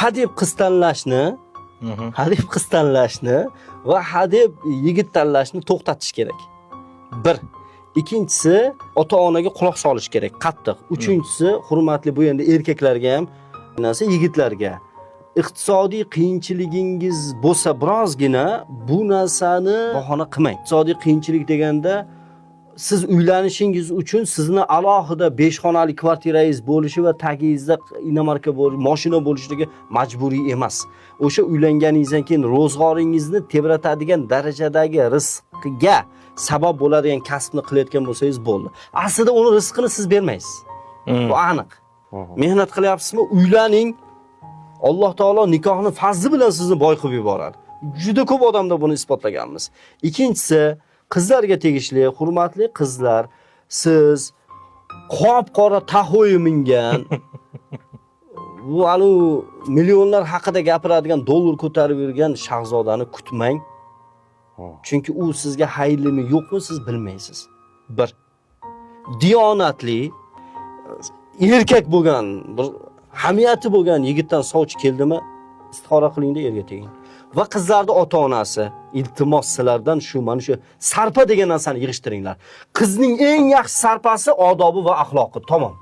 hadeb qiz tanlashni, hadeb qiz tanlashni va hadeb yigit tanlashni to'xtatish kerak. Bir. Ikkinchisi, ota-onaga quloq solish kerak, qattiq. Uchinchisi, hurmatli bu endi erkaklarga ham, yigitlarga. Iqtisodiy qiyinchiligingiz bo'lsa birozgina bu narsani bahona qilmang. Iqtisodiy qiyinchilik deganda siz uylanishingiz uchun sizni alohida 5 xonali kvartirangiz bo'lishi va tagingizda inomarka bo'lishi, mashina bo'lishligi majburiy emas. O'sha uylanganingizdan keyin ro'zg'oringizni tebratadigan darajadagi rizqga sabab bo'ladigan kasbni qilayotgan bo'lsangiz bo'ldi. Aslida uni rizqini siz bermaysiz. Bu aniq. Mehnat qilyapsizmi? Uylaning. Alloh taolo nikohni fazli bilan sizni boy qilib yuboradi. Juda ko'p odamda buni isbotlaganmiz. Ikkinchisi, qizlarga tegishli, hurmatli qizlar, siz qop-qora tahoyi mingan bu anu millionlar haqida gapiradigan, dollar ko'tarib yurgan shahzodani kutmang. Chunki u sizga xayrlimi yo'qmi siz bilmaysiz. Bir. Diyonatli erkak bo'lgan, bir hamiyati bo'lgan yigitdan sovchi keldimi, istixora qilingda erga teging. Va qizlarning ota-onasi, iltimos sizlardan mana shu sarpa degan narsani yig'ishtiringlar. Qizning eng yaxshi sarpasi odobi va axloqi. Tamom.